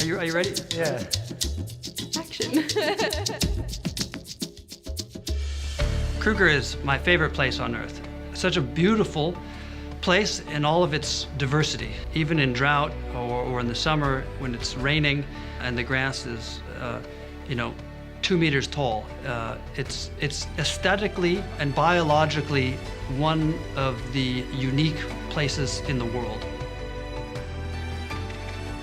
you ready? Yeah. Action. Kruger is my favorite place on Earth. Such a beautiful place in all of its diversity. Even in drought or in the summer when it's raining and the grass is, 2 meters tall. It's aesthetically and biologically one of the unique places in the world.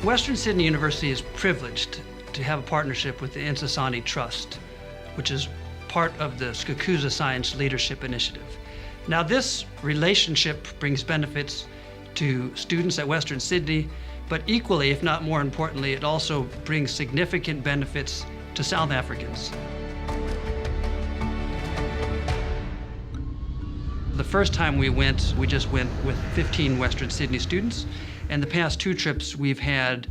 Western Sydney University is privileged to have a partnership with the Ensasani Trust, which is part of the Skakusa Science Leadership Initiative. Now, this relationship brings benefits to students at Western Sydney, but equally, if not more importantly, it also brings significant benefits to South Africans. The first time we just went with 15 Western Sydney students, and the past 2 trips we've had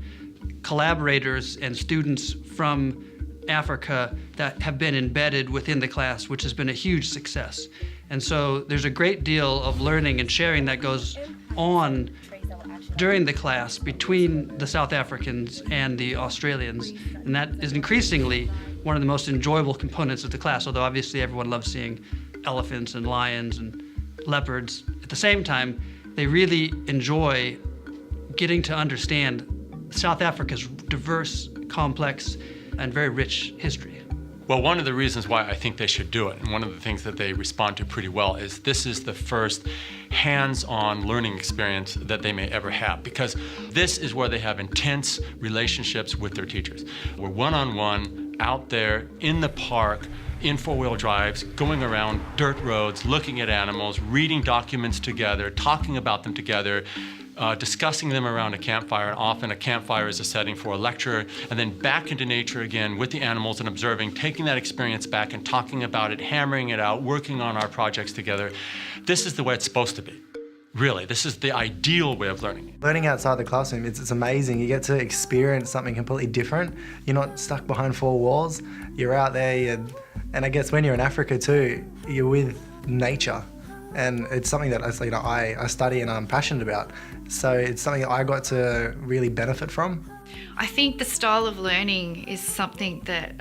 collaborators and students from Africa that have been embedded within the class, which has been a huge success. And so there's a great deal of learning and sharing that goes on during the class between the South Africans and the Australians, and that is increasingly one of the most enjoyable components of the class, although obviously everyone loves seeing elephants and lions and leopards. At the same time, they really enjoy getting to understand South Africa's diverse, complex, and very rich history. Well, one of the reasons why I think they should do it, and one of the things that they respond to pretty well, is this is the first hands-on learning experience that they may ever have, because this is where they have intense relationships with their teachers. We're one-on-one out there in the park, in 4-wheel drives, going around dirt roads, looking at animals, reading documents together, talking about them together, discussing them around a campfire, and often a campfire is a setting for a lecture, and then back into nature again with the animals and observing, taking that experience back and talking about it, hammering it out, working on our projects together. This is the way it's supposed to be. Really, this is the ideal way of learning. Learning outside the classroom, it's amazing. You get to experience something completely different. You're not stuck behind 4 walls. You're out there, and I guess when you're in Africa too, you're with nature. And it's something that I study and I'm passionate about. So it's something that I got to really benefit from. I think the style of learning is something that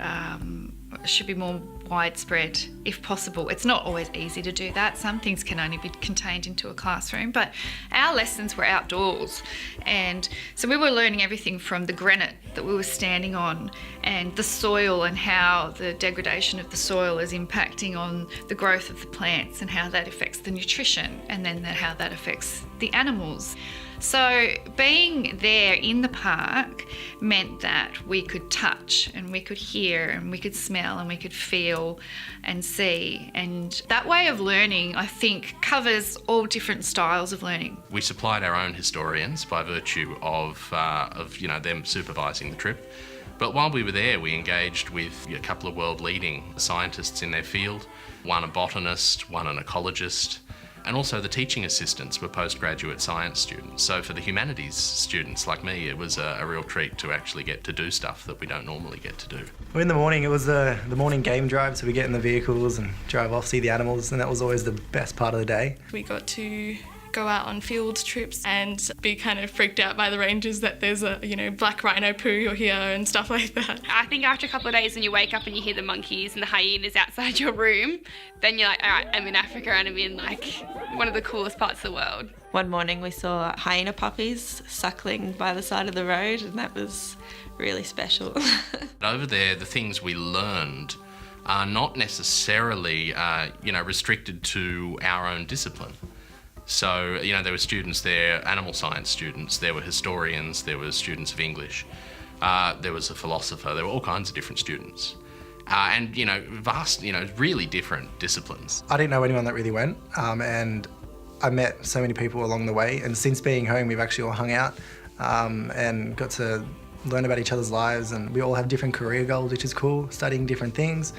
should be more widespread if possible. It's not always easy to do that. Some things can only be contained into a classroom, but our lessons were outdoors. And so we were learning everything from the granite that we were standing on and the soil and how the degradation of the soil is impacting on the growth of the plants and how that affects the nutrition and then how that affects the animals. So being there in the park meant that we could touch and we could hear and we could smell and we could feel and see. And that way of learning, I think, covers all different styles of learning. We supplied our own historians by virtue of them supervising the trip. But while we were there, we engaged with a couple of world-leading scientists in their field, one a botanist, one an ecologist, and also the teaching assistants were postgraduate science students. So for the humanities students like me, it was a real treat to actually get to do stuff that we don't normally get to do. Well, in the morning, it was the morning game drive, so we get in the vehicles and drive off, see the animals, and that was always the best part of the day. We got to go out on field trips and be kind of freaked out by the rangers that there's a, black rhino poo here and stuff like that. I think after a couple of days when you wake up and you hear the monkeys and the hyenas outside your room, then you're like, all right, I'm in Africa and I'm in one of the coolest parts of the world. One morning we saw hyena puppies suckling by the side of the road, and that was really special. Over there, the things we learned are not necessarily, restricted to our own discipline. So, there were students there, animal science students, there were historians, there were students of English, there was a philosopher, there were all kinds of different students. And, vast, really different disciplines. I didn't know anyone that really went, and I met so many people along the way. And since being home, we've actually all hung out and got to learn about each other's lives, and we all have different career goals, which is cool, studying different things.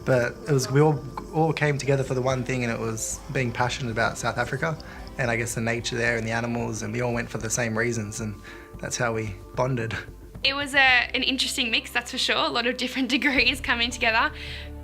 But we all came together for the one thing, and it was being passionate about South Africa and I guess the nature there and the animals, and we all went for the same reasons, and that's how we bonded. It was an interesting mix, that's for sure, a lot of different degrees coming together,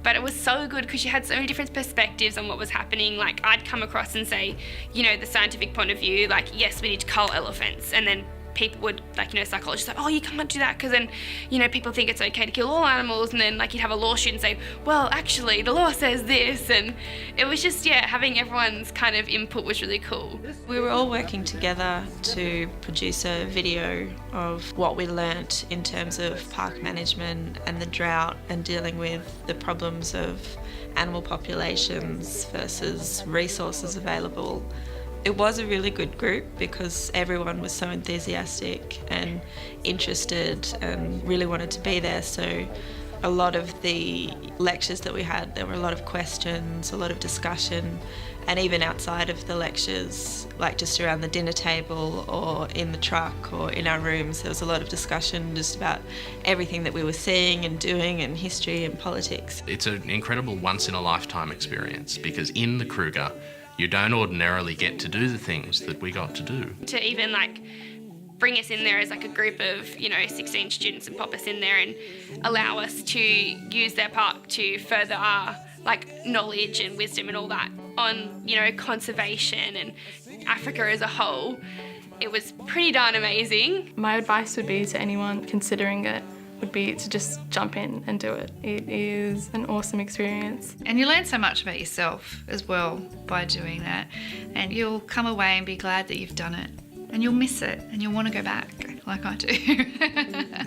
but it was so good because you had so many different perspectives on what was happening. I'd come across and say, the scientific point of view, yes, we need to cull elephants, and then people would, like, you know, psychologists say, oh, you can't do that because then, you know, people think it's okay to kill all animals, and then, like, you'd have a lawsuit and say, well, actually, the law says this, and it was just, yeah, having everyone's kind of input was really cool. We were all working together to produce a video of what we learnt in terms of park management and the drought and dealing with the problems of animal populations versus resources available. It was a really good group because everyone was so enthusiastic and interested and really wanted to be there. So a lot of the lectures that we had, there were a lot of questions, a lot of discussion, and even outside of the lectures, like just around the dinner table or in the truck or in our rooms, there was a lot of discussion just about everything that we were seeing and doing, and history and politics. It's an incredible once-in-a-lifetime experience because in the Kruger, you don't ordinarily get to do the things that we got to do. To even, like, bring us in there as, like, a group of, you know, 16 students and pop us in there and allow us to use their park to further our, like, knowledge and wisdom and all that on, you know, conservation and Africa as a whole. It was pretty darn amazing. My advice would be to anyone considering it would be to just jump in and do it. It is an awesome experience. And you learn so much about yourself as well by doing that. And you'll come away and be glad that you've done it. And you'll miss it and you'll want to go back, like I do.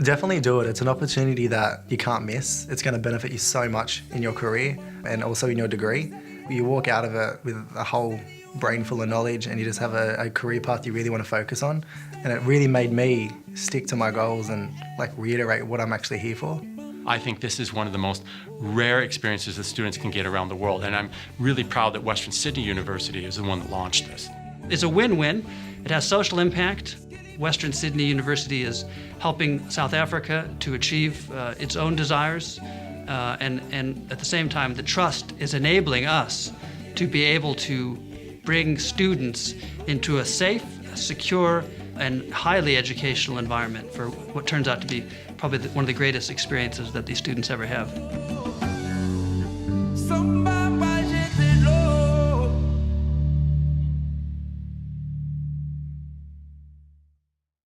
Definitely do it. It's an opportunity that you can't miss. It's going to benefit you so much in your career and also in your degree. You walk out of it with a whole brain full of knowledge, and you just have a career path you really want to focus on. And it really made me stick to my goals and, like, reiterate what I'm actually here for. I think this is one of the most rare experiences that students can get around the world, and I'm really proud that Western Sydney University is the one that launched this. It's a win-win. It has social impact. Western Sydney University is helping South Africa to achieve its own desires, and at the same time, the trust is enabling us to be able to bring students into a safe, secure, and highly educational environment for what turns out to be probably one of the greatest experiences that these students ever have. Somebody